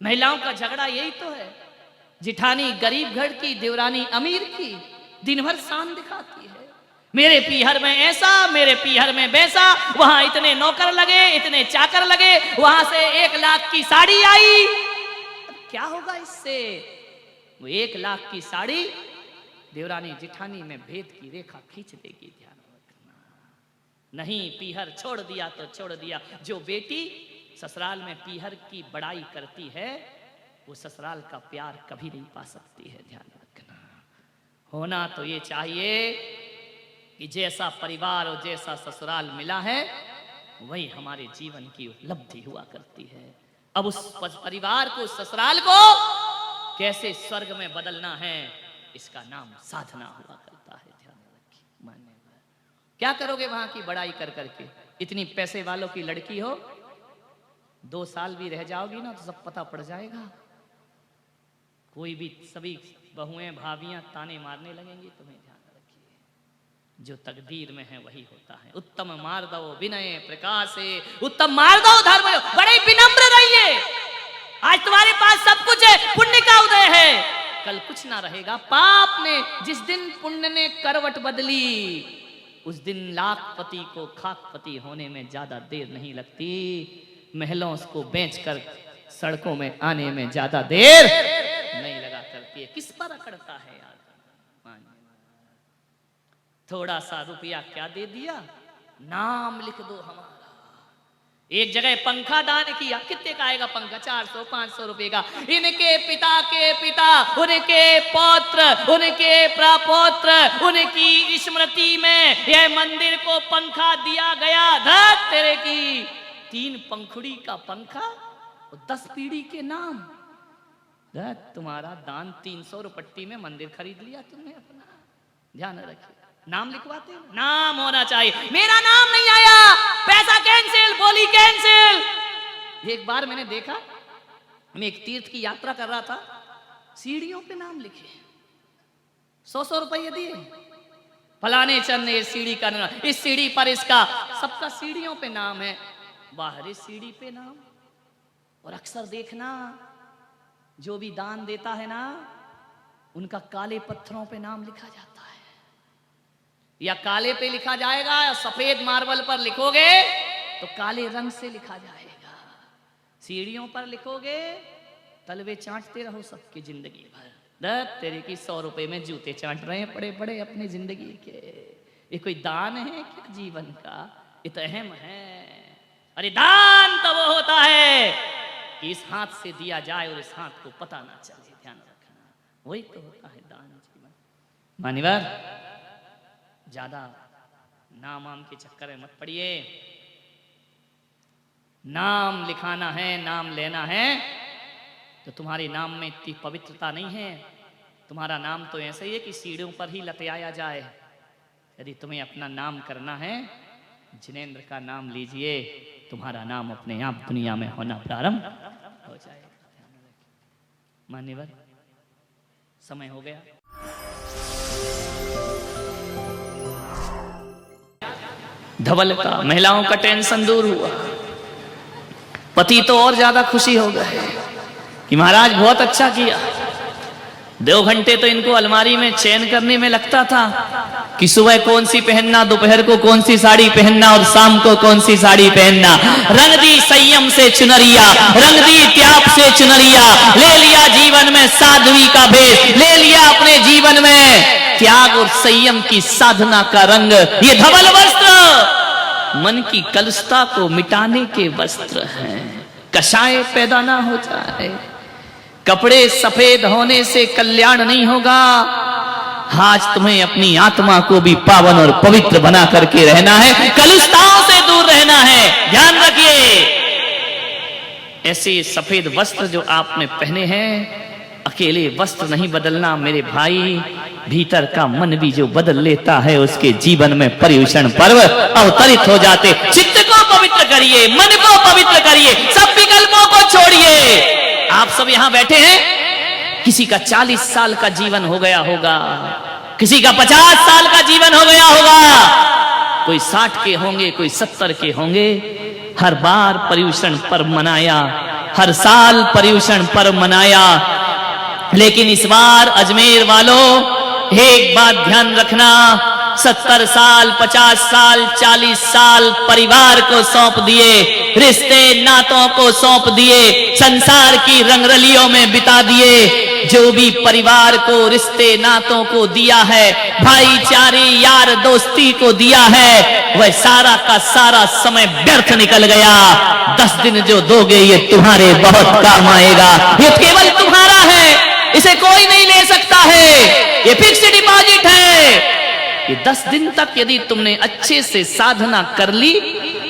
महिलाओं का झगड़ा यही तो है। जिठानी गरीब घर की, देवरानी अमीर की, दिन भर शान दिखाती है। मेरे पीहर में ऐसा, मेरे पीहर में वैसा, वहां इतने नौकर लगे, इतने चाकर लगे, वहां से 1 लाख की साड़ी आई। क्या होगा इससे? वो 1 लाख की साड़ी देवरानी जिठानी में भेद की रेखा खींच देगी। ध्यान रखना। नहीं, पीहर छोड़ दिया तो छोड़ दिया। जो बेटी ससुराल में पीहर की बड़ाई करती है, वो ससुराल का प्यार कभी नहीं पा सकती है। ध्यान रखना। होना तो ये चाहिए कि जैसा परिवार और जैसा ससुराल मिला है, वही हमारे जीवन की उपलब्धि हुआ करती है। अब उस परिवार को, ससुराल को कैसे स्वर्ग में बदलना है, इसका नाम साधना हुआ करता है। ध्यान रखिए। मान्यवर, क्या करोगे वहां की बड़ाई कर करके? इतनी पैसे वालों की लड़की हो, 2 साल भी रह जाओगी ना तो सब पता पड़ जाएगा। कोई भी, सभी बहुएं भाभियां ताने मारने लगेंगी तुम्हें। ध्यान रखिए, जो तकदीर में है वही होता है। उत्तम मार दो विनय प्रकाश है, उत्तम मार दो धर्म। बड़े विनम्र रहिए। आज तुम्हारे पास सब कुछ है, पुण्य का उदय है, कल कुछ ना रहेगा। पाप ने जिस दिन पुण्य ने करवट बदली, उस दिन लाखपति को खाकपति होने में ज्यादा देर नहीं लगती। महलों को बेचकर सड़कों में आने में ज्यादा देर नहीं लगा करती है। किस पर अकड़ता है यार? थोड़ा सा रुपया क्या दे दिया, नाम लिख दो हमारा। एक जगह पंखा दान किया, कितने का आएगा पंखा? 400-500 रुपए का। इनके पिता के पिता, उनके पौत्र, उनके प्रपौत्र, उनकी स्मृति में यह मंदिर को पंखा दिया गया। धत तेरे की 3 पंखुड़ी का पंखा और 10 पीढ़ी के नाम। धत तुम्हारा दान 300 रुपट्टी में मंदिर खरीद लिया तुमने अपना। ध्यान रखिए, नाम लिखवाते हैं, नाम होना चाहिए। मेरा नाम नहीं आया, पैसा कैंसिल, बोली कैंसिल। एक बार मैंने देखा, मैं एक तीर्थ की यात्रा कर रहा था, सीढ़ियों पे नाम लिखे, 100 रुपये दिए, फलाने चंद ने इस सीढ़ी का नाम, इस सीढ़ी पर इसका, सबका सीढ़ियों पे नाम है, बाहरी सीढ़ी पे नाम। और अक्सर देखना, जो भी दान देता है ना, उनका काले पत्थरों पे नाम लिखा जाता है, या काले पे लिखा जाएगा, या सफेद मार्बल पर लिखोगे तो काले रंग से लिखा जाएगा। सीढ़ियों पर लिखोगे, तलवे चाटते रहो सबकी जिंदगी भर। दत्त तेरे की 100 रुपए में जूते चाट रहे हैं पड़े पड़े अपनी जिंदगी के। ये कोई दान है क्या जीवन का? ये तो अहम है। अरे दान तो वो होता है कि इस हाथ से दिया जाए और इस हाथ को पता ना चले। ध्यान रखना, वही तो होता है दान जीवन। मान्यवर, ज्यादा नाम आम के चक्कर में मत पड़िए। नाम लिखाना है, नाम लेना है, तो तुम्हारे नाम में इतनी पवित्रता नहीं है। तुम्हारा नाम तो ऐसा ही है कि सीढ़ियों पर ही लटकाया जाए। यदि तुम्हें अपना नाम करना है, जिनेंद्र का नाम लीजिए, तुम्हारा नाम अपने आप दुनिया में होना प्रारंभ हो जाएगा। मान्यवर, समय हो गया। धवल का, महिलाओं का टेंशन दूर हुआ। पति तो और ज्यादा खुशी हो गए कि महाराज बहुत अच्छा किया। 2 घंटे तो इनको अलमारी में चयन करने में लगता था कि सुबह कौन सी पहनना, दोपहर को कौन सी साड़ी पहनना और शाम को कौन सी साड़ी पहनना। रंग दी संयम से चुनरिया, रंग दी त्याग से चुनरिया, ले लिया जीवन में साध्वी का भेष, ले लिया अपने जीवन में त्याग और संयम की साधना का रंग। ये धवल वस्त्र मन की कलुषता को मिटाने के वस्त्र हैं। कषाय पैदा ना हो जाए। कपड़े सफेद होने से कल्याण नहीं होगा। आज तुम्हें अपनी आत्मा को भी पावन और पवित्र बना करके रहना है, कलुषताओं से दूर रहना है। ध्यान रखिए, ऐसे सफेद वस्त्र जो आपने पहने हैं, अकेले वस्त्र नहीं बदलना मेरे भाई, भीतर का मन भी जो बदल लेता है, उसके जीवन में पर्युषण पर्व अवतरित हो जाते। चित्त को पवित्र करिए, मन को पवित्र करिए, सब विकल्पों को छोड़िए। आप सब यहां बैठे हैं, किसी का 40 साल का जीवन हो गया होगा, किसी का 50 साल का जीवन हो गया होगा, कोई 60 के होंगे, कोई 70 के होंगे। हर बार पर्युषण पर्व मनाया, हर साल पर्यूषण पर्व मनाया। लेकिन इस बार अजमेर वालों एक बात ध्यान रखना, 70 साल 50 साल 40 साल परिवार को सौंप दिए, रिश्ते नातों को सौंप दिए, संसार की रंगरलियों में बिता दिए। जो भी परिवार को रिश्ते नातों को दिया है, भाईचारे यार दोस्ती को दिया है, वह सारा का सारा समय व्यर्थ निकल गया। 10 दिन जो दोगे ये तुम्हारे बहुत काम आएगा। ये केवल तुम्हारा है, इसे कोई नहीं ले सकता है, ये फिक्स डिपॉजिट है। ये 10 दिन तक यदि तुमने अच्छे से साधना कर ली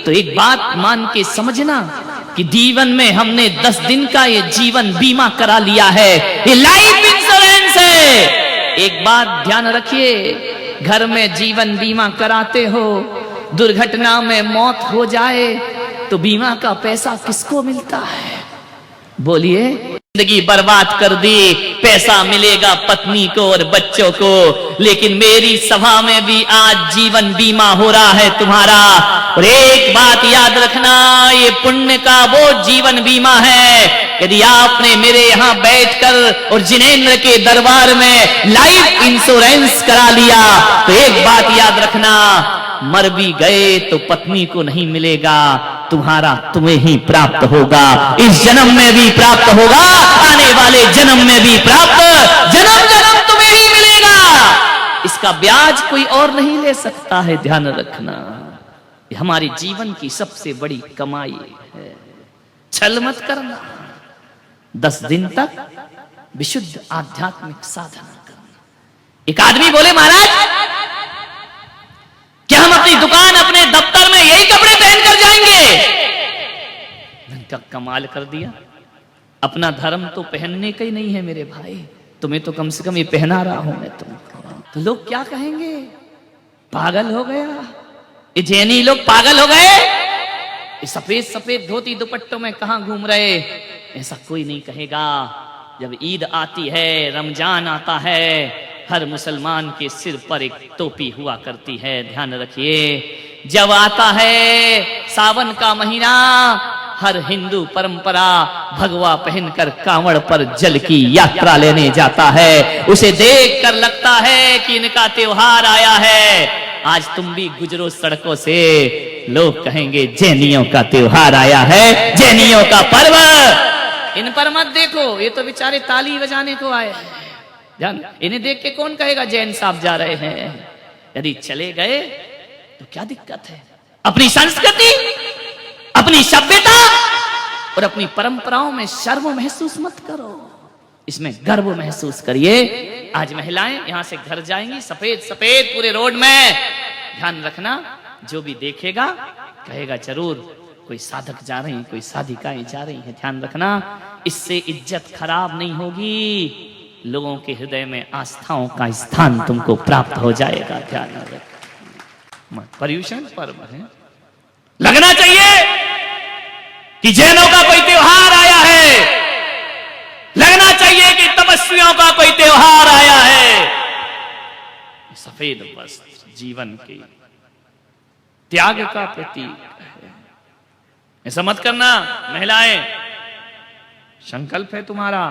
तो एक बात मान के समझना कि जीवन में हमने 10 दिन का ये जीवन बीमा करा लिया है, ये लाइफ इंश्योरेंस है। एक बात ध्यान रखिए, घर में जीवन बीमा कराते हो, दुर्घटना में मौत हो जाए तो बीमा का पैसा किसको मिलता है? बोलिए। जिंदगी बर्बाद कर दी, पैसा मिलेगा पत्नी को और बच्चों को, लेकिन मेरी सभा में भी आज जीवन बीमा हो रहा है तुम्हारा। और एक बात याद रखना, ये पुण्य का वो जीवन बीमा है, यदि आपने मेरे यहाँ बैठकर और जिनेंद्र के दरबार में लाइफ इंश्योरेंस करा लिया तो एक बात याद रखना, मर भी गए तो पत्नी को नहीं मिलेगा, तुम्हारा तुम्हें ही प्राप्त होगा। इस जन्म में भी प्राप्त होगा, आने वाले जन्म में भी प्राप्त, जन्म जन्म तुम्हें ही मिलेगा। इसका ब्याज कोई और नहीं ले सकता है, ध्यान रखना। ये हमारे जीवन की सबसे बड़ी कमाई है, छल मत करना। 10 दिन तक विशुद्ध आध्यात्मिक साधना करना। एक आदमी बोले, महाराज क्या हम अपनी दुकान अपने दफ्तर में यही कपड़े पहनकर जाएंगे? मैंने कहा कमाल कर दिया, अपना धर्म तो पहनने का ही नहीं है मेरे भाई, तुम्हें तो कम से कम ये पहना रहा हूं मैं तुमको। तो लोग क्या कहेंगे? पागल हो गया, ये जैनी लोग पागल हो गए, ये सफेद सफेद धोती दुपट्टों में कहां घूम रहे। ऐसा कोई नहीं कहेगा। जब ईद आती है, रमजान आता है, हर मुसलमान के सिर पर एक टोपी हुआ करती है, ध्यान रखिए। जब आता है सावन का महीना, हर हिंदू परंपरा भगवा पहनकर कांवड़ पर जल की यात्रा लेने जाता है। उसे देखकर लगता है कि इनका त्योहार आया है। आज तुम भी गुजरो सड़कों से, लोग कहेंगे जैनियों का त्योहार आया है, जैनियों का पर्व। इन पर मत देखो, ये तो बेचारे ताली बजाने को आए हैं। ध्यान, इन्हें देख के कौन कहेगा जैन साहब जा रहे हैं? यदि चले गए तो क्या दिक्कत है? अपनी संस्कृति, अपनी सभ्यता और अपनी परंपराओं में शर्म महसूस मत करो, इसमें गर्व महसूस करिए। आज महिलाएं यहां से घर जाएंगी, सफेद सफेद पूरे रोड में। ध्यान रखना, जो भी देखेगा कहेगा जरूर कोई साधक जा रही हैं, कोई साधिकाएं जा रही हैं। ध्यान रखना, इससे इज्जत खराब नहीं होगी, लोगों के हृदय में आस्थाओं का स्थान तुमको प्राप्त हो जाएगा। ध्यान रखना, पर्यूषण पर्व है, लगना चाहिए कि जैनों का कोई त्योहार आया है, लगना चाहिए कि तपस्वियों का कोई त्योहार आया है। सफेद वस्त्र जीवन के त्याग का प्रतीक है। ऐसा मत करना महिलाएं, संकल्प है तुम्हारा,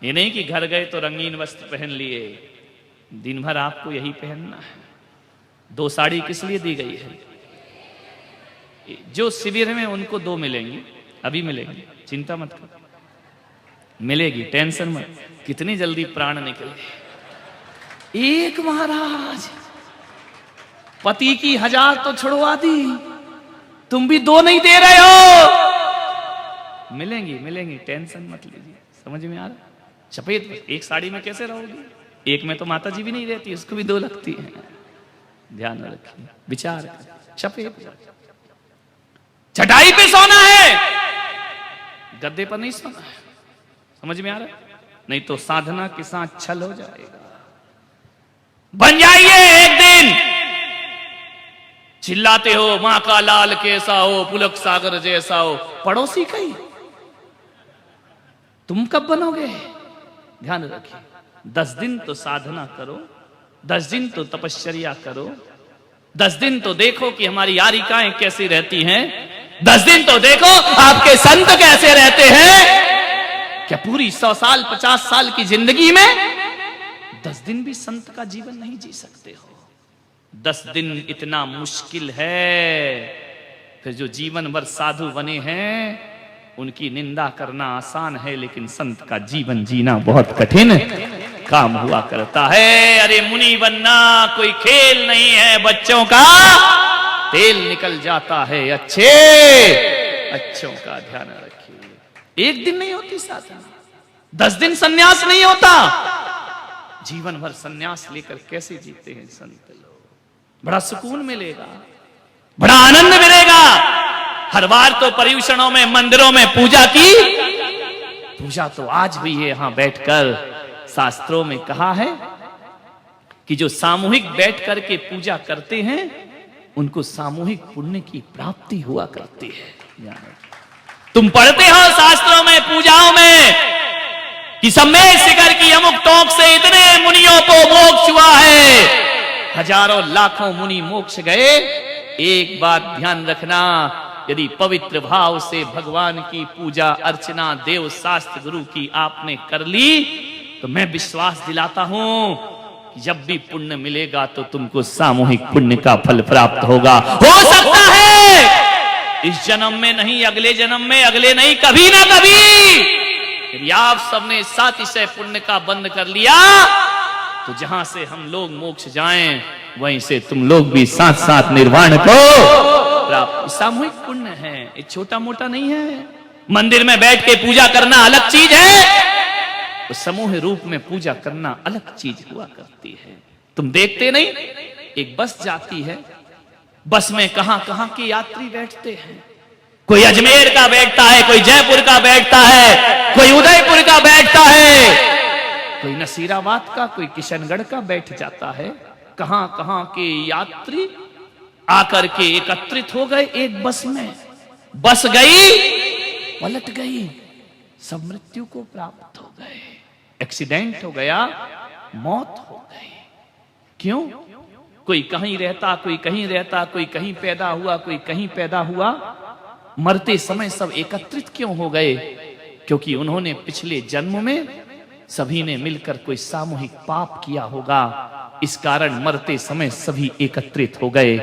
ये नहीं कि घर गए तो रंगीन वस्त्र पहन लिए, दिन भर आपको यही पहनना है। 2 साड़ी किस लिए दी गई है? जो शिविर में उनको 2 मिलेंगी, अभी मिलेंगी, चिंता मत करो, मिलेगी, टेंशन मत। कितनी जल्दी प्राण निकले। एक महाराज पति की 1000 तो छुड़वा दी, तुम भी 2 नहीं दे रहे हो। मिलेंगी मिलेंगी, टेंशन मत लीजिए। समझ में आ रहा? सफेद एक साड़ी में कैसे रहोगी? एक में तो माता जी भी नहीं रहती, उसको भी 2 लगती है। ध्यान रखिए, विचार करें। सफेद चटाई पे सोना है, गद्दे पर नहीं सोना है। समझ में आ रहा? नहीं तो साधना के साथ छल हो जाएगा। बन जाइए एक दिन, चिल्लाते हो मां का लाल कैसा हो, पुलक सागर जैसा हो, पड़ोसी का ही। तुम कब बनोगे? ध्यान रखिए, 10 दिन तो साधना करो, 10 दिन तो तपश्चर्या करो, 10 दिन तो देखो कि हमारी यारिकाएं कैसी रहती हैं। 10 दिन तो देखो आपके संत कैसे रहते हैं। क्या पूरी 100 साल 50 साल की जिंदगी में 10 दिन भी संत का जीवन नहीं जी सकते हो। 10 दिन इतना मुश्किल है, फिर जो जीवन भर साधु बने हैं उनकी निंदा करना आसान है, लेकिन संत का जीवन जीना बहुत कठिन काम हुआ करता है। अरे मुनि बनना कोई खेल नहीं है, बच्चों का तेल निकल जाता है। अच्छों का ध्यान रखिए। एक दिन नहीं होती साधना, 10 दिन सन्यास नहीं होता। जीवन भर सन्यास लेकर कैसे जीते हैं संत लोग। बड़ा सुकून मिलेगा, बड़ा आनंद मिलेगा। हर बार तो पर्यूषणों में मंदिरों में पूजा की, पूजा तो आज भी है। यहां बैठकर शास्त्रों में कहा है कि जो सामूहिक बैठ करके पूजा करते हैं उनको सामूहिक पुण्य की प्राप्ति हुआ करती है। तुम पढ़ते हो शास्त्रों में पूजाओं में कि सम्मेद शिखर की अमुक टोक से इतने मुनियों को मोक्ष हुआ है। हजारों लाखों मुनि मोक्ष गए। एक बात ध्यान रखना, यदि पवित्र भाव से भगवान की पूजा अर्चना देव शास्त्र गुरु की आपने कर ली तो मैं विश्वास दिलाता हूं कि जब भी पुण्य मिलेगा तो तुमको सामूहिक पुण्य का फल प्राप्त होगा। हो सकता है इस जन्म में नहीं, अगले जन्म में, अगले नहीं, कभी ना कभी यदि आप सबने सातिशय पुण्य का बंद कर लिया तो जहां से हम लोग मोक्ष जाएं वहीं से तुम लोग भी साथ साथ निर्वाण को प्राप्त। सामूहिक पुण्य है, ये छोटा मोटा नहीं है। मंदिर में बैठ के पूजा करना अलग चीज है, तो समूह रूप में पूजा करना अलग चीज हुआ करती है। तुम देखते नहीं, एक बस जाती है, बस में कहां कहां के यात्री बैठते हैं। कोई अजमेर का बैठता है, कोई जयपुर का बैठता है, कोई उदयपुर का बैठता है, कोई नसीराबाद का, कोई किशनगढ़ का बैठ जाता है। कहां कहां के यात्री आकर के एकत्रित हो गए एक बस में। बस गई, पलट गई, सब मृत्यु को प्राप्त हो गए। एक्सीडेंट हो गया, मौत हो गई। क्यों? कोई कहीं रहता, कोई कहीं रहता, कोई कहीं पैदा हुआ, कोई कहीं पैदा हुआ। मरते समय सब एकत्रित क्यों हो गए? क्योंकि उन्होंने पिछले जन्म में सभी ने मिलकर कोई सामूहिक पाप किया होगा। इस कारण मरते समय सभी एकत्रित हो गए।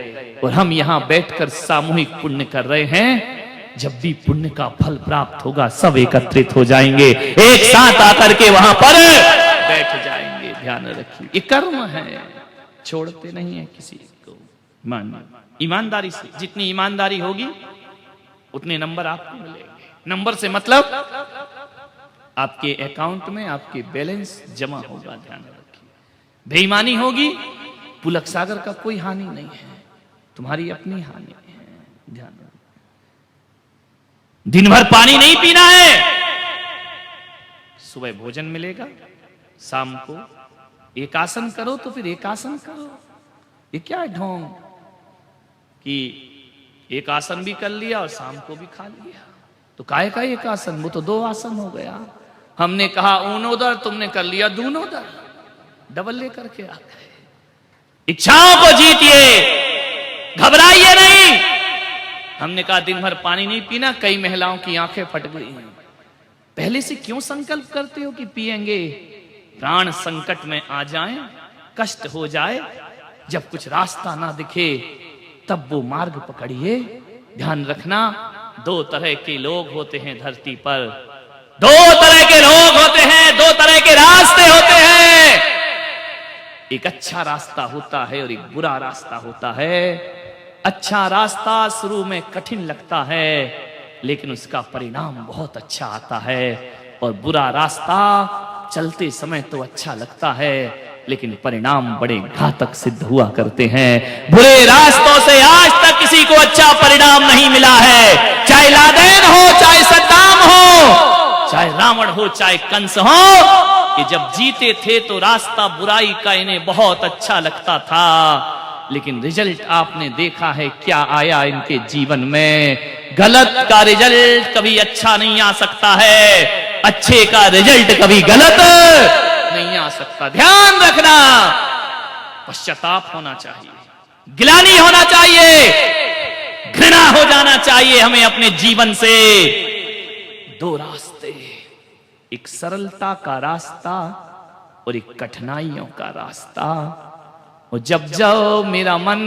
और हम यहां बैठकर सामूहिक पुण्य कर रहे हैं। जब भी पुण्य का फल प्राप्त होगा सब एकत्रित हो जाएंगे, एक साथ आकर के वहां पर बैठ जाएंगे। ध्यान रखिए, ये कर्म है, छोड़ते नहीं है किसी को। मानिए ईमानदारी से, जितनी ईमानदारी होगी उतने नंबर आपको मिलेंगे। नंबर से मतलब आपके अकाउंट में आपके बैलेंस जमा होगा। ध्यान रखिए, बेईमानी होगी, पुलक सागर का कोई हानि नहीं है, तुम्हारी अपनी हानि है। ध्यान रखिए, दिन भर पानी नहीं पीना है। सुबह भोजन मिलेगा, शाम को एक आसन करो तो फिर एक आसन करो। ये क्या है ढोंग कि एक आसन भी कर लिया और शाम को भी खा लिया, तो काहे का एक आसन? वो तो 2 आसन हो गया। हमने कहा ऊनोदर, तुमने कर लिया दूनोदर, डबल लेकर के आ गए। इच्छाओं को जीतिए, घबराइए नहीं। हमने कहा दिन भर पानी नहीं पीना, कई महिलाओं की आंखें फट गई हैं। पहले से क्यों संकल्प करते हो कि पिएंगे? प्राण संकट में आ जाएं, कष्ट हो जाए, जब कुछ रास्ता ना दिखे तब वो मार्ग पकड़िए। ध्यान रखना, 2 तरह के लोग होते हैं धरती पर, 2 तरह के लोग होते हैं, 2 तरह के रास्ते होते हैं। एक अच्छा रास्ता होता है और एक बुरा रास्ता होता है। अच्छा रास्ता शुरू में कठिन लगता है लेकिन उसका परिणाम बहुत अच्छा आता है, और बुरा रास्ता चलते समय तो अच्छा लगता है लेकिन परिणाम बड़े घातक सिद्ध हुआ करते हैं। बुरे रास्तों से आज तक किसी को अच्छा परिणाम नहीं मिला है, चाहे लादेन हो, चाहे सद्दाम हो, चाहे रावण हो, चाहे कंस हो। कि जब जीते थे तो रास्ता बुराई का इन्हें बहुत अच्छा लगता था, लेकिन रिजल्ट आपने देखा है क्या आया इनके जीवन में। गलत का रिजल्ट कभी अच्छा नहीं आ सकता है, अच्छे का रिजल्ट कभी गलत नहीं आ सकता। ध्यान रखना, पश्चाताप होना चाहिए, गिलानी होना चाहिए, इतना हो जाना चाहिए हमें अपने जीवन से। दो रास्ते, एक सरलता का रास्ता और एक कठिनाइयों का रास्ता। और जब जब मेरा मन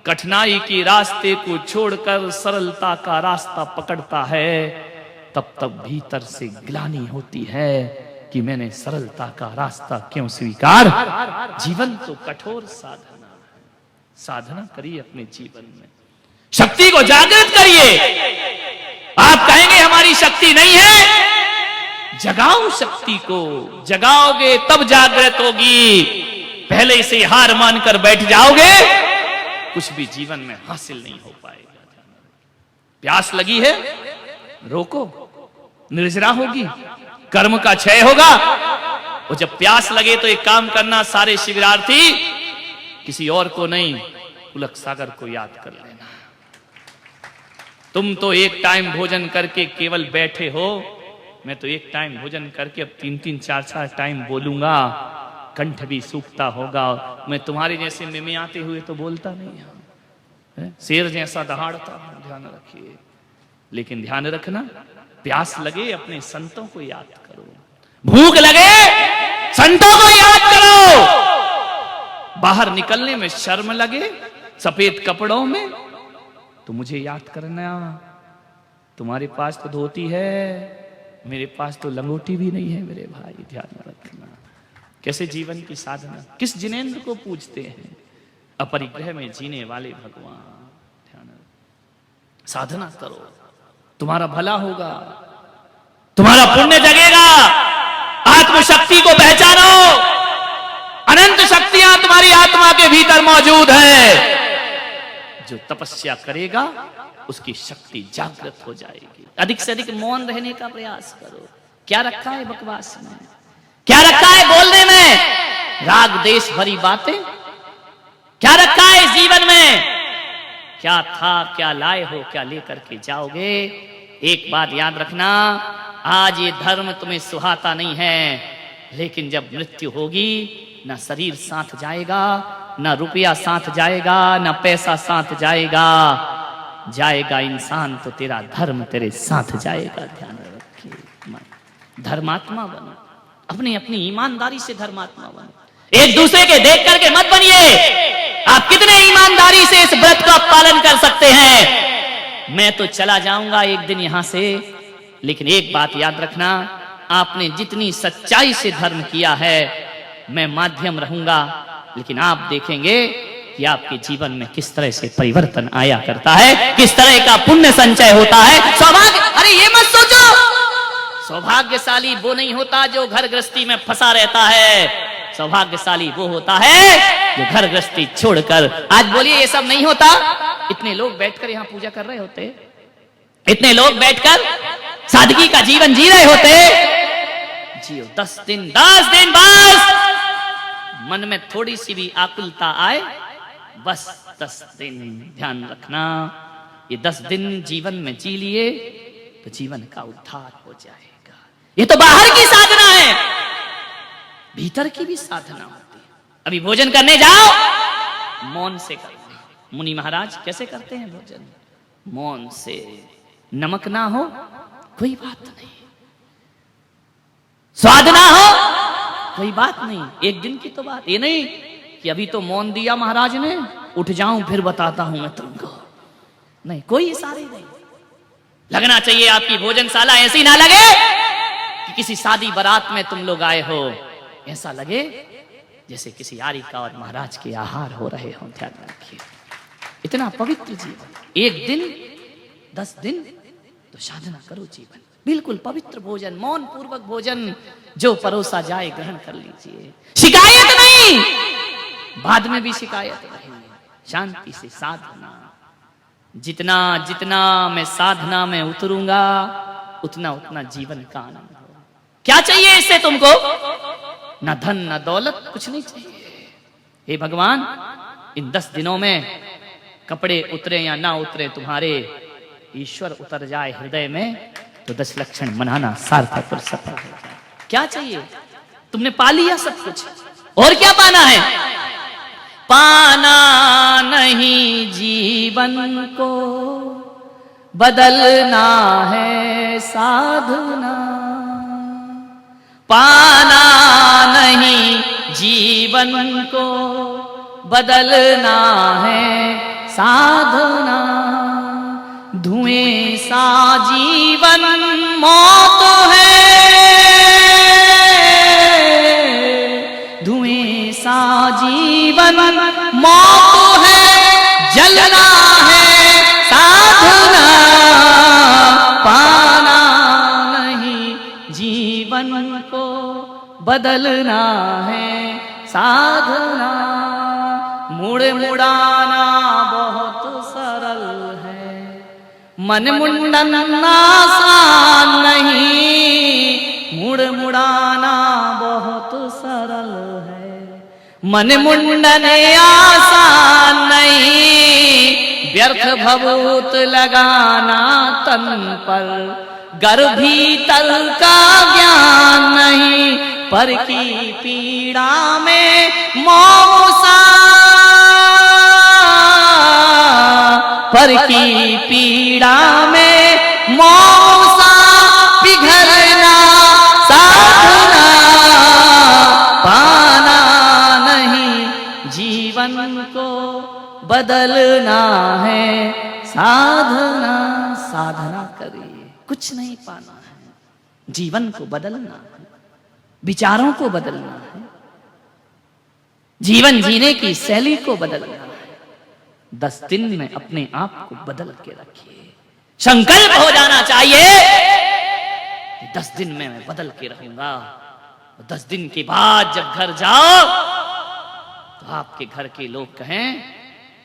कठिनाई के रास्ते को छोड़कर सरलता का रास्ता पकड़ता है, तब तब भीतर से ग्लानि होती है कि मैंने सरलता का रास्ता क्यों स्वीकार। जीवन तो कठोर साधना है। साधना करिए अपने जीवन में, शक्ति को जागृत करिए। आप कहेंगे हमारी शक्ति नहीं है, जगाओ शक्ति को। जगाओगे तब जागृत होगी। पहले से हार मानकर बैठ जाओगे, कुछ भी जीवन में हासिल नहीं हो पाएगा। प्यास लगी है, रोको, निर्जरा होगी, कर्म का क्षय होगा। और जब प्यास लगे तो एक काम करना, सारे शिविरार्थी किसी और को नहीं, पुलक सागर को याद कर लेना। तुम तो एक टाइम भोजन करके केवल बैठे हो, मैं तो एक टाइम भोजन करके अब 3-3, 4-4 टाइम बोलूंगा, कंठ भी सूखता होगा। मैं तुम्हारे जैसे मिमियाते हुए तो बोलता नहीं हूं, शेर जैसा दहाड़ता हूं, ध्यान रखिए। लेकिन ध्यान रखना, प्यास लगे अपने संतों को याद करो, भूख लगे संतों को याद करो। बाहर निकलने में शर्म लगे सफेद कपड़ों में, तो मुझे याद करना। तुम्हारे पास तो धोती है, मेरे पास तो लंगोटी भी नहीं है मेरे भाई, ध्यान रखना। कैसे जीवन की साधना, किस जिनेंद्र को पूजते हैं? अपरिग्रह में जीने वाले भगवान। ध्यान साधना करो, तुम्हारा भला होगा, तुम्हारा पुण्य जगेगा। आत्मशक्ति को पहचानो, अनंत शक्तियां तुम्हारी आत्मा के भीतर मौजूद है। जो तपस्या करेगा उसकी शक्ति जागृत हो जाएगी। अधिक से अधिक मौन रहने का प्रयास करो। क्या रखा है बकवास में, क्या रखा है बोलने में, राग देश भरी बातें। क्या रखा है इस जीवन में, क्या था, क्या लाए हो, क्या लेकर के जाओगे। एक बात याद रखना, आज ये धर्म तुम्हें सुहाता नहीं है, लेकिन जब मृत्यु होगी, ना शरीर साथ जाएगा, ना रुपया साथ जाएगा, ना पैसा साथ जाएगा। जाएगा इंसान तो तेरा धर्म तेरे साथ जाएगा। ध्यान रखिए, धर्मात्मा बनो, अपनी अपनी ईमानदारी से धर्मात्मा बनो। एक दूसरे के देख करके मत बनिए। आप कितने ईमानदारी से इस व्रत का पालन कर सकते हैं। मैं तो चला जाऊंगा एक दिन यहां से, लेकिन एक बात याद रखना, आपने जितनी सच्चाई से धर्म किया है, मैं माध्यम रहूंगा, लेकिन आप देखेंगे कि आपके जीवन में किस तरह से परिवर्तन आया करता है, किस तरह का पुण्य संचय होता है। सौभाग्य, अरे ये मत सोचो, सौभाग्यशाली वो नहीं होता जो घर गृहस्थी में फंसा रहता है। सौभाग्यशाली वो होता है जो घर गृहस्थी छोड़कर, आज बोलिए ये सब नहीं होता। इतने लोग बैठकर यहाँ पूजा कर रहे होते, इतने लोग बैठकर सादगी का जीवन जी रहे होते। जियो 10 दिन बस मन में थोड़ी सी भी आकुलता आए, बस 10 दिन ध्यान रखना, ये 10 दिन जीवन में जी लिए तो जीवन का उद्धार हो जाएगा। ये तो बाहर की साधना है, भीतर की भी साधना होती है। अभी भोजन करने जाओ, मौन से करते। मुनि महाराज कैसे करते हैं भोजन? मौन से। नमक ना हो कोई बात नहीं, स्वाद ना हो कोई बात नहीं, एक दिन की तो बात। ये नहीं कि अभी तो मौन दिया महाराज ने, उठ जाऊं फिर बताता हूं मैं तुमको। नहीं, कोई इशारे नहीं। लगना चाहिए आपकी भोजनशाला ऐसी ना लगे कि किसी शादी बारात में तुम लोग आए हो, ऐसा लगे जैसे किसी यारिका और महाराज के आहार हो रहे हो। ध्यान रखिए, इतना पवित्र जीवन। एक दिन 10 दिन तो साधना करो जीवन, बिल्कुल पवित्र भोजन, मौन पूर्वक भोजन, जो परोसा जाए ग्रहण कर लीजिए। शिकायत नहीं, बाद में भी शिकायत नहीं, शांति से साधना। जितना जितना मैं साधना में उतरूंगा, उतना उतना जीवन का आनंद होगा। क्या चाहिए इससे तुमको? ना धन ना दौलत, कुछ नहीं चाहिए। हे भगवान, इन 10 दिनों में कपड़े उतरे या ना उतरे, तुम्हारे ईश्वर उतर जाए हृदय में, तो 10 लक्षण मनाना सार्थक और सफल हो जाए। क्या चाहिए? तुमने पा लिया सब कुछ, और क्या पाना है? पाना नहीं जीवन को, बदलना है साधना। पाना नहीं जीवन को, बदलना है साधना। धुएं सा जीवन मौत है, धुएं सा जीवन मौत है, जलना है साधना। पाना नहीं जीवन को, बदलना है साधना। मुड़ मुड़ाना बहुत सरल है, मन मुंडन आसान नहीं। मुड़ मुड़ाना बहुत सरल है, मन मुंडन आसान नहीं। व्यर्थ भभूत लगाना तन पर, गर भीतर का ज्ञान नहीं। पर की पीड़ा में मौसा, पर की पीड़ा में मौसा पिघलना साधना। पाना नहीं जीवन को, बदलना है साधना। साधना करिए, कुछ नहीं पाना है, जीवन को बदलना है, विचारों को बदलना है, जीवन जीने की शैली को बदलना है। 10 दिन में अपने आप को बदल के रखिए। संकल्प हो जाना चाहिए कि 10 दिन में मैं बदल के रहूंगा। 10 दिन के बाद जब घर जाओ तो आपके घर के लोग कहें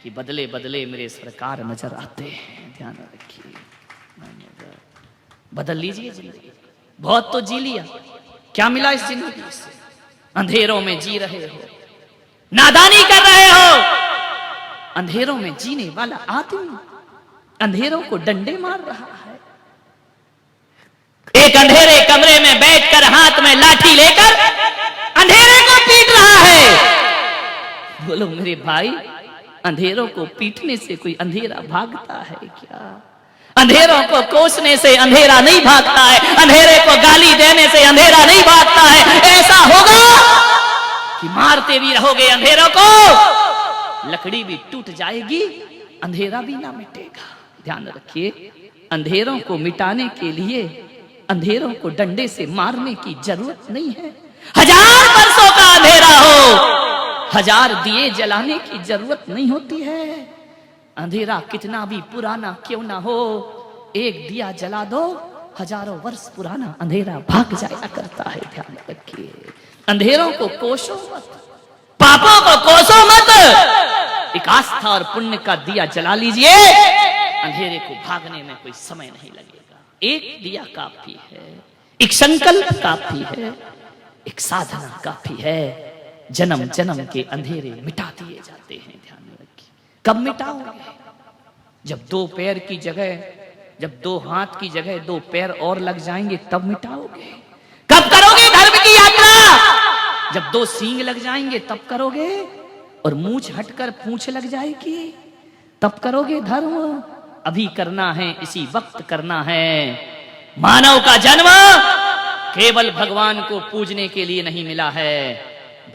कि बदले बदले मेरे सरकार नजर आते हैं। ध्यान रखिए, बदल लीजिए जिंदगी। बहुत तो जी लिया, क्या मिला इस जिंदगी से? अंधेरों में जी रहे हो, नादानी कर रहे हो। अंधेरों में जीने वाला आदमी अंधेरों को डंडे मार रहा है। एक अंधेरे कमरे में बैठकर हाथ में लाठी लेकर अंधेरे को पीट रहा है। बोलो मेरे भाई, अंधेरों को पीटने से कोई अंधेरा भागता है क्या? अंधेरों को कोसने से अंधेरा नहीं भागता है, अंधेरे को गाली देने से अंधेरा नहीं भागता है। ऐसा होगा कि मारते भी रहोगे अंधेरों को, लकड़ी भी टूट जाएगी, अंधेरा भी ना मिटेगा। ध्यान रखिए, अंधेरों को मिटाने के लिए अंधेरों को डंडे से मारने की जरूरत नहीं है। 1000 वर्षों का अंधेरा हो, 1000 दिए जलाने की जरूरत नहीं होती है। अंधेरा कितना भी पुराना क्यों ना हो, एक दिया जला दो, हजारों वर्ष पुराना अंधेरा भाग जाया करता है। ध्यान रखिए, अंधेरों को कोसो मत, पापों को कोसो मत। एक आस्था और पुण्य का दिया जला लीजिए, अंधेरे को भागने में कोई समय नहीं लगेगा। एक दिया काफी है, एक संकल्प काफी है, एक साधना काफी है। जन्म जन्म के अंधेरे मिटा दिए जाते हैं। ध्यान रखिए, कब मिटाओगे? जब 2 पैर की जगह, जब 2 हाथ की जगह 2 पैर और लग जाएंगे तब मिटाओगे। कब करोगे धर्म की यात्रा? जब 2 सींग लग जाएंगे तब करोगे, और मूंछ हटकर पूंछ लग जाएगी तब करोगे धर्म। अभी करना है, इसी वक्त करना है। मानव का जन्म केवल भगवान को पूजने के लिए नहीं मिला है,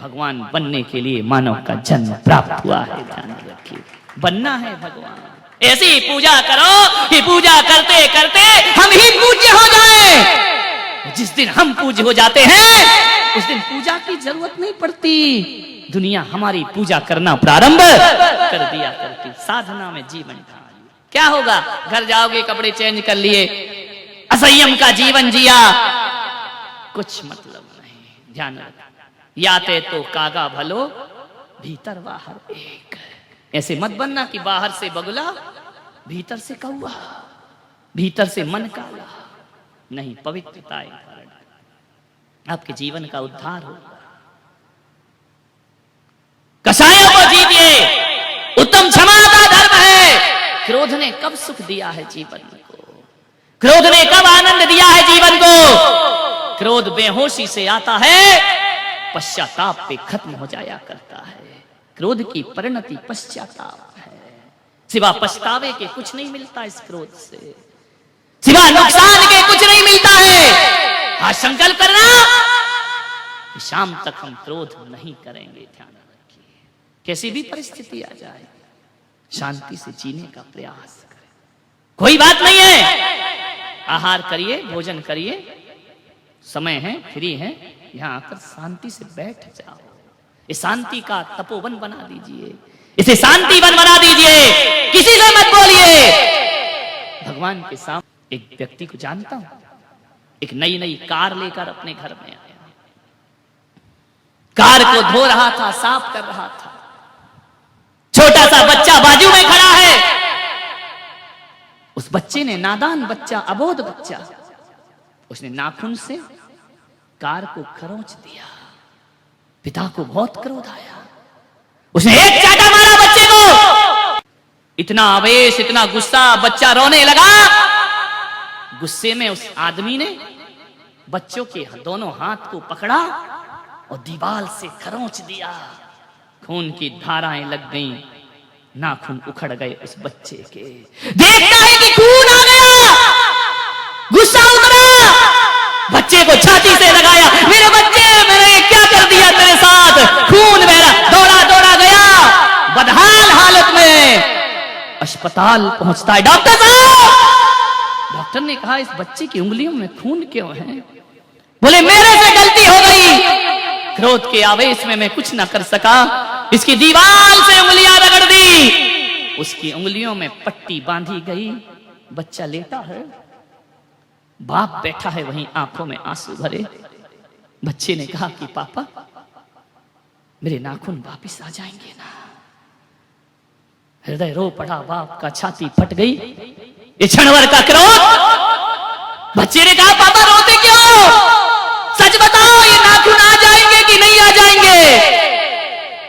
भगवान बनने के लिए मानव का जन्म प्राप्त हुआ है। ध्यान रखिए, बनना है भगवान। ऐसी पूजा करो कि पूजा करते करते हम ही पूज्य हो जाएं। जिस दिन हम पूज्य हो जाते हैं उस दिन पूजा की जरूरत नहीं पड़ती, दुनिया हमारी पूजा करना प्रारंभ कर दिया करती। साधना में जीवन ढालिए। क्या होगा? घर जाओगे, कपड़े चेंज कर लिए, असंयम का जीवन जिया, कुछ मतलब नहीं। ध्यान रखना, याते तो कागा भलो, भीतर बाहर एक। ऐसे मत बनना कि बाहर से बगुला, भीतर से कौवा, भीतर से मन काला। नहीं, पवित्रता आपके जीवन का उद्धार होगा। कसायों को जीतिए, उत्तम क्षमा का धर्म है। क्रोध ने कब सुख दिया है जीवन को? क्रोध ने कब आनंद दिया है जीवन को? क्रोध बेहोशी से आता है, पश्चाताप पे खत्म हो जाया करता है। क्रोध की परिणति पश्चाताप है। सिवा पछतावे के कुछ नहीं मिलता इस क्रोध से, सिवा नुकसान के कुछ नहीं मिलता है। आज संकल्प करना कि शाम तक हम क्रोध नहीं करेंगे। ध्यान रखिए, कैसी भी परिस्थिति आ जाए शांति से जीने का प्रयास करें। कोई बात नहीं है, आहार करिए, भोजन करिए, समय है, फ्री है, यहां आकर शांति से बैठ जाओ। इस शांति का तपोवन बना दीजिए, इसे शांति वन बना दीजिए, किसी से मत बोलिए। भगवान के सामने एक व्यक्ति को जानता हूं, एक नई नई कार लेकर अपने घर में आया, कार को धो रहा था, साफ कर रहा था। छोटा सा बच्चा बाजू में खड़ा है। उस बच्चे ने, नादान बच्चा, अबोध बच्चा, उसने नाखून से कार को खरोंच दिया। पिता को बहुत क्रोध आया, उसने एक चाटा मारा बच्चे को। इतना आवेश, इतना गुस्सा, बच्चा रोने लगा। गुस्से में उस आदमी ने बच्चों के दोनों हाथ को पकड़ा और दीवार से खरोंच दिया। खून की धाराएं लग गईं, नाखून उखड़ गए उस बच्चे के। देखता है कि खून आ गया, गुस्सा उतरा, बच्चे को छाती से लगाया। मेरे बच्चे, मैंने क्या कर दिया तेरे साथ? खून मेरा दौड़ा दौड़ा गया, बदहाल हालत में अस्पताल पहुंचता है। डॉक्टर साहब, डॉक्टर ने कहा इस बच्चे की उंगलियों में खून क्यों है? बोले मेरे से गलती हो गई, क्रोध के आवेश में मैं कुछ ना कर सका, इसकी दीवार से उंगलियां रगड़ दी। उसकी उंगलियों में पट्टी बांधी गई। बच्चा लेटा है, बाप बैठा है वहीं, आंखों में आंसू भरे। बच्चे ने कहा कि पापा, मेरे नाखून वापिस आ जाएंगे ना? हृदय रो पड़ा, बाप का छाती फट गई। ये क्षणभर का क्रोध। बच्चे ने कहा पापा रोते क्यों? सच बताओ, ये नाखून आ जाएंगे कि नहीं आ जाएंगे?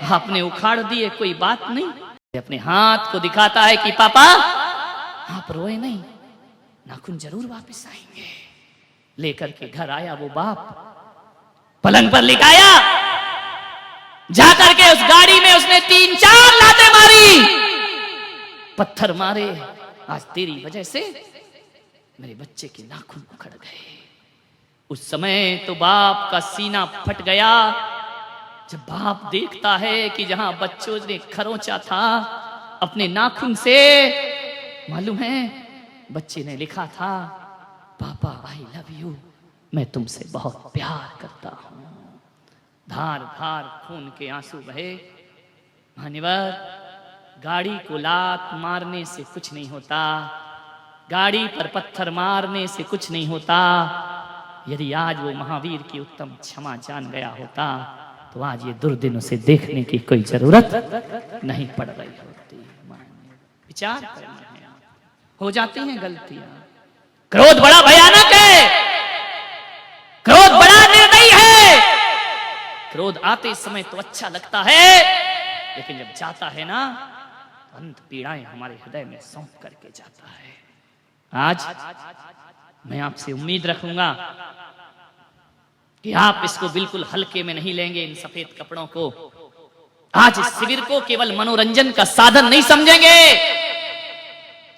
आपने उखाड़ दिए, कोई बात नहीं। अपने हाथ को दिखाता है कि पापा आप रोए नहीं, नाखून जरूर वापस आएंगे। लेकर के घर आया वो बाप, पलंग पर लिटाया, जाकर के उस गाड़ी में उसने 3-4 लातें मारी, पत्थर मारे। आज तेरी वजह से मेरे बच्चे के नाखून उखड़ गए। उस समय तो बाप का सीना फट गया जब बाप देखता है कि जहां बच्चों ने खरोंचा था अपने नाखून से, मालूम है बच्चे ने लिखा था, पापा आई लव यू, मैं तुमसे बहुत प्यार करता हूं। धार धार खून के आंसू बहे। मान्यवर, गाड़ी को लात मारने से कुछ नहीं होता, गाड़ी पर पत्थर मारने से कुछ नहीं होता। यदि आज वो महावीर की उत्तम क्षमा जान गया होता तो आज ये दुर्दिन उसे देखने की कोई जरूरत नहीं पड़ रही होती। विचार करना है, हो जाती हैं गलतियां। क्रोध बड़ा भयानक है, क्रोध बड़ा निर्दयी है। क्रोध आते समय तो अच्छा लगता है, लेकिन जब जाता है ना, अंत पीड़ाएं हमारे हृदय में सौंप करके जाता है। आज मैं आपसे उम्मीद रखूंगा कि आप इसको बिल्कुल हल्के में नहीं लेंगे, इन सफेद कपड़ों को। आज इस शिविर को केवल मनोरंजन का साधन नहीं समझेंगे,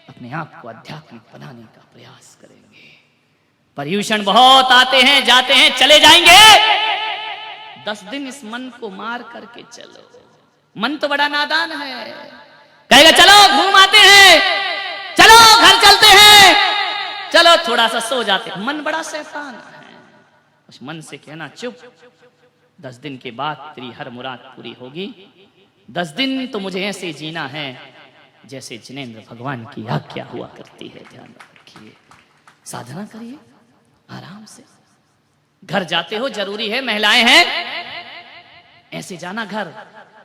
अपने आप को आध्यात्मिक बनाने का प्रयास करेंगे। पर्यूषण बहुत आते हैं, जाते हैं, चले जाएंगे। 10 दिन इस मन को मार करके चलो। मन तो बड़ा नादान है, कहेगा चलो घूम आते हैं, चलो घर चलते हैं, चलो थोड़ा सा सो जाते हैं। मन बड़ा शैतान है। उस मन से कहना चुप, 10 दिन के बाद तेरी हर मुराद पूरी होगी। 10 दिन तो मुझे ऐसे जीना है जैसे जिनेंद्र भगवान की आज्ञा हुआ करती है। ध्यान रखिए, साधना करिए आराम से। घर जाते हो, जरूरी है, महिलाएं हैं, ऐसे जाना घर।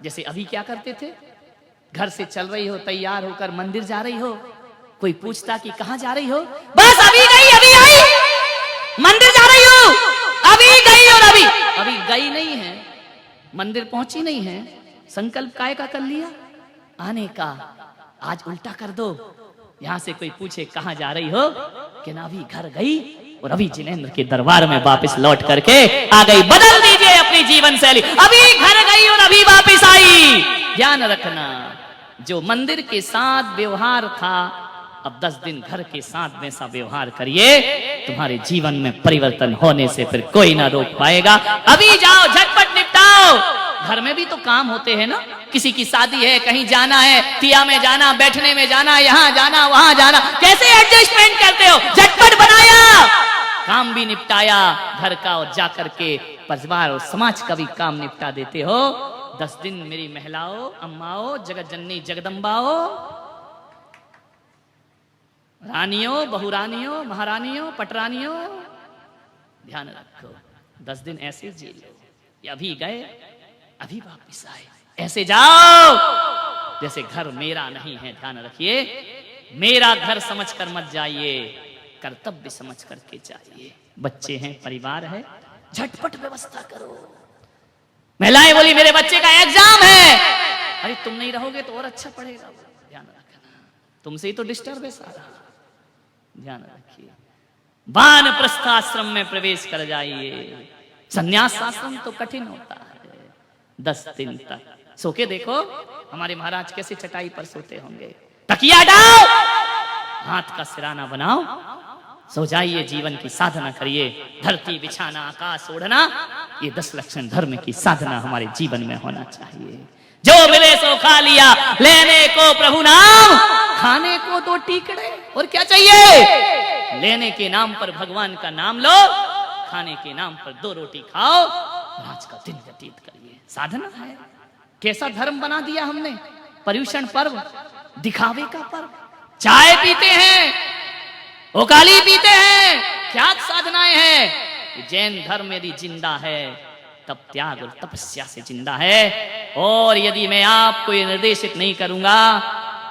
जैसे अभी क्या करते थे, घर से चल रही हो, तैयार होकर मंदिर जा रही हो, कोई पूछता कि कहां जा रही हो, बस अभी गई, अभी आई, मंदिर जा रही हो, अभी गई। और अभी गई नहीं है, मंदिर पहुंची नहीं है, संकल्प काय का कर लिया आने का। आज उल्टा कर दो, यहां से कोई पूछे कहां जा रही हो, कि ना अभी घर गई और अभी जिनेंद्र के दरबार में वापस लौट करके आ गई। बदल दीजिए अपनी जीवन शैली, अभी घर गई और अभी वापस आई। ध्यान रखना, जो मंदिर के साथ व्यवहार था, अब 10 दिन घर के साथ वैसा व्यवहार करिए, तुम्हारे जीवन में परिवर्तन होने से फिर कोई ना रोक पाएगा। अभी जाओ, झटपट निपटाओ। घर में भी तो काम होते हैं ना, किसी की शादी है, कहीं जाना है, तिया में जाना, बैठने में जाना, यहाँ जाना, वहां जाना, कैसे एडजस्टमेंट करते हो? झटपट बनाया, काम भी निपटाया घर का, और जाकर के परिवार और समाज का भी काम निपटा देते हो। 10 दिन मेरी महिलाओं, अम्माओं, जगत जननी जगदम्बाओं, रानियों, बहुरानियों, महारानियों, पटरानियों, ध्यान रखो, 10 दिन ऐसे जी लो। ये अभी गए, अभी वापिस आए, ऐसे जाओ जैसे घर मेरा नहीं है। ध्यान रखिए, मेरा घर समझकर मत जाइए, कर्तव्य समझ करके जाइए। बच्चे हैं, परिवार है, झटपट व्यवस्था करो। महिलाएं बोली मेरे बच्चे का एग्जाम है, अरे तुम नहीं रहोगे तो और अच्छा पढ़ेगा, ध्यान रखना, तुमसे ही तो डिस्टर्बेंस आ रहा, ध्यान रखिए। वानप्रस्थ आश्रम में प्रवेश कर जाइए, संन्यास आश्रम तो कठिन होता है। 10 दिन तक सो के देखो हमारे महाराज कैसे चटाई पर सोते होंगे। तकिया हटाओ, हाथ का सिराना बनाओ, सो जाइए, जीवन की साधना करिए। धरती बिछाना, आकाश ओढ़ना, ये 10 लक्षण धर्म की साधना हमारे जीवन में होना चाहिए। जो मिले सो खा लिया, लेने को प्रभु नाम, खाने को 2 टीकड़े, और क्या चाहिए? लेने के नाम पर भगवान का नाम लो, खाने के नाम पर 2 रोटी खाओ, आज का दिन व्यतीत करिए। साधना है। कैसा धर्म बना दिया हमने, पर्युषण पर्व, दिखावे का पर्व। चाय पीते हैं, ओकाली पीते हैं, क्या साधनाएं हैं। जैन धर्म यदि जिंदा है तब त्याग और तपस्या से जिंदा है। और यदि मैं आपको ये निर्देशित नहीं करूंगा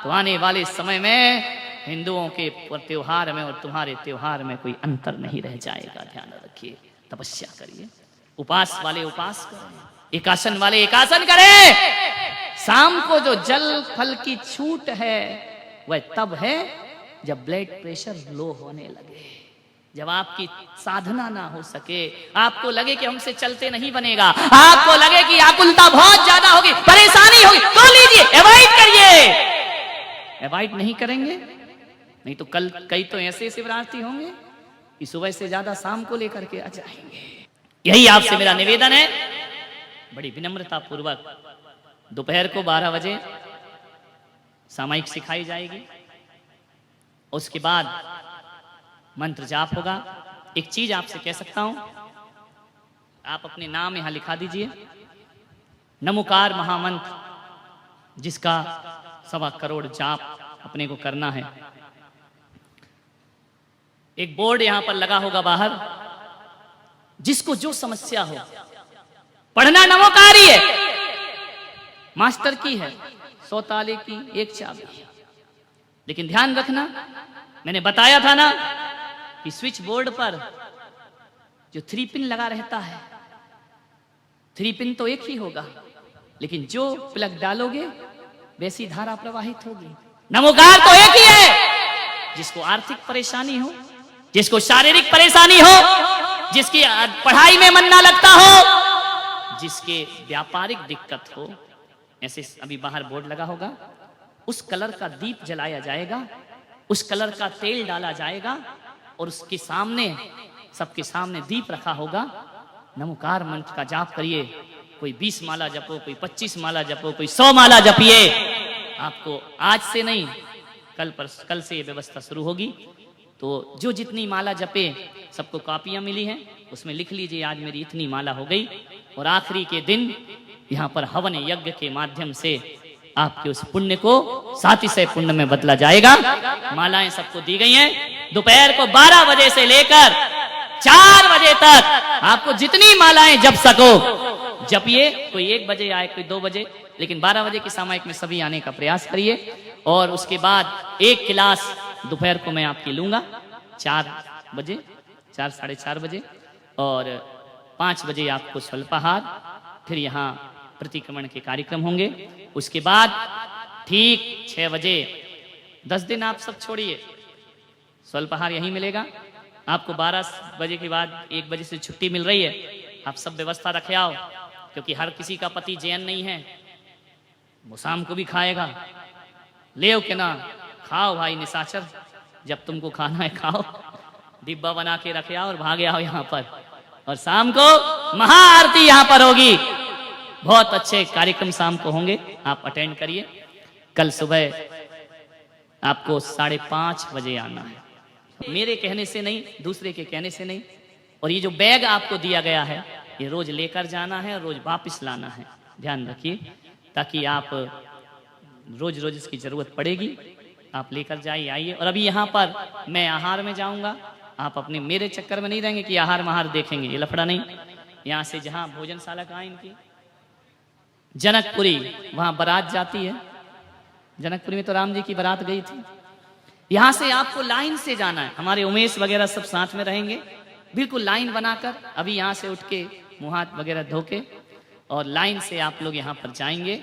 तो आने वाले समय में हिंदुओं के त्योहार में और तुम्हारे त्योहार में कोई अंतर नहीं रह जाएगा। ध्यान रखिए, तपस्या करिए, उपास वाले उपास करें, एकासन वाले एकासन करें। शाम को जो जल फल की छूट है वह तब है जब ब्लड प्रेशर लो होने लगे, जब आपकी साधना ना हो सके, आपको लगे कि हमसे चलते नहीं बनेगा, आपको लगे कि आकुलता बहुत ज्यादा होगी, परेशानी होगी, तो लीजिए, अवॉइड करिए। अवॉइड नहीं करेंगे नहीं तो कल कई तो ऐसे शिवरात्रि होंगे कि सुबह से ज्यादा शाम को लेकर के आ जाएंगे। यही आपसे मेरा निवेदन है, बड़ी विनम्रता पूर्वक दोपहर को 12 बजे सामायिक सिखाई जाएगी। उसके बाद मंत्र जाप होगा। एक चीज आपसे कह सकता हूं, आप अपने नाम यहां लिखा दीजिए। नमोकार महामंत्र जिसका 1.25 करोड़ जाप अपने को करना है। एक बोर्ड यहां पर लगा होगा बाहर, जिसको जो समस्या हो पढ़ना नमोकार ही है, मास्टर की है, 100 ताले की 1 चाबी। लेकिन ध्यान रखना, मैंने बताया था ना कि स्विच बोर्ड पर जो 3 पिन लगा रहता है, 3 पिन तो एक ही होगा, लेकिन जो प्लग डालोगे वैसी धारा प्रवाहित होगी। नमोकार तो एक ही है। जिसको आर्थिक परेशानी हो, जिसको शारीरिक परेशानी हो, जिसकी पढ़ाई में मन ना लगता हो, जिसके व्यापारिक दिक्कत हो, ऐसे अभी बाहर बोर्ड लगा होगा, उस कलर का दीप जलाया जाएगा, उस कलर का तेल डाला जाएगा और उसके सामने, सबके सामने दीप रखा होगा। नमोकार मंत्र का जाप करिए। कोई 20 माला जपो, कोई 25 माला जपो, कोई 100 माला जपिए। आपको आज से नहीं, कल से ये व्यवस्था शुरू होगी। तो जो जितनी माला जपे, सबको कॉपियां मिली हैं, उसमें लिख लीजिए आज मेरी इतनी माला हो गई। और आखिरी के दिन यहाँ पर हवन यज्ञ के माध्यम से आपके उस पुण्य को 700 पुण्य में बदला जाएगा। मालाएं सबको दी गई हैं। दोपहर को 12 बजे से लेकर 4 बजे तक आपको जितनी मालाएं जप सको जपिए। कोई 1 बजे आए, कोई 2 बजे, लेकिन 12 बजे की सामायिक में सभी आने का प्रयास करिए। और उसके बाद 1 क्लास दोपहर को मैं आपकी लूंगा 4 बजे, 4 साढ़े 4 बजे, और 5 बजे आपको स्वल्पाहार, फिर यहाँ प्रतिक्रमण के कार्यक्रम होंगे। उसके बाद ठीक 6 बजे, 10 दिन आप सब छोड़िए, स्वल्पाहार यहीं मिलेगा आपको। 12 बजे के बाद 1 बजे से छुट्टी मिल रही है। आप सब व्यवस्था रखे आओ, क्योंकि हर किसी का पति जैन नहीं है। वो शाम को भी खाएगा। ले के ना खाओ भाई निशाचर, जब तुमको खाना है खाओ, डिब्बा बना के रखे आओ और भागे आओ यहाँ पर। और शाम को महाआरती यहाँ पर होगी, बहुत अच्छे कार्यक्रम शाम को होंगे, आप अटेंड करिए। कल सुबह आपको 5:30 बजे आना है, मेरे कहने से नहीं, दूसरे के कहने से नहीं। और ये जो बैग आपको दिया गया है ये रोज लेकर जाना है और रोज वापस लाना है, ध्यान रखिए, ताकि आप रोज रोज इसकी जरूरत पड़ेगी, आप लेकर जाइए आइए। और अभी यहाँ पर मैं आहार में जाऊंगा, आप अपने मेरे चक्कर में नहीं रहेंगे कि आहार महार देखेंगे, ये लफड़ा नहीं। यहाँ से जहाँ भोजनशाला कहाँ इनकी जनकपुरी, वहां बारात जाती है। जनकपुरी में तो राम जी की बारात गई थी। यहां से आपको लाइन से जाना है, हमारे उमेश वगैरह सब साथ में रहेंगे, बिल्कुल लाइन बनाकर। अभी यहाँ से उठ के मुंह हाथ वगैरह धो के और लाइन से आप लोग यहाँ पर जाएंगे।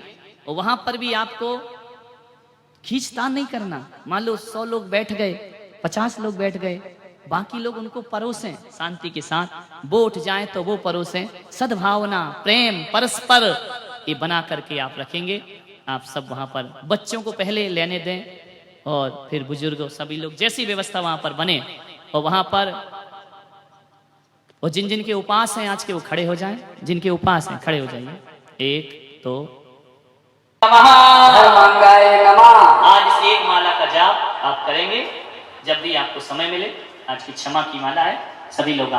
और वहां पर भी आपको खींचतान नहीं करना। मान लो 100 लोग बैठ गए, 50 लोग बैठ गए, बाकी लोग उनको परोसें शांति के साथ। वो उठ जाए तो वो परोसें, सद्भावना प्रेम परस्पर ये बना करके आप रखेंगे। आप सब वहां पर बच्चों को पहले लेने दें और फिर बुजुर्गों सभी लोग, जैसी व्यवस्था वहां पर बने। और वहां पर और जिन जिन के उपास हैं आज के वो खड़े हो जाएं, जिनके उपास हैं खड़े हो जाइए। 1 2 आज से 1 माला का जाप आप करेंगे जब भी आपको समय मिले। आज की क्षमा की माला है, सभी लोग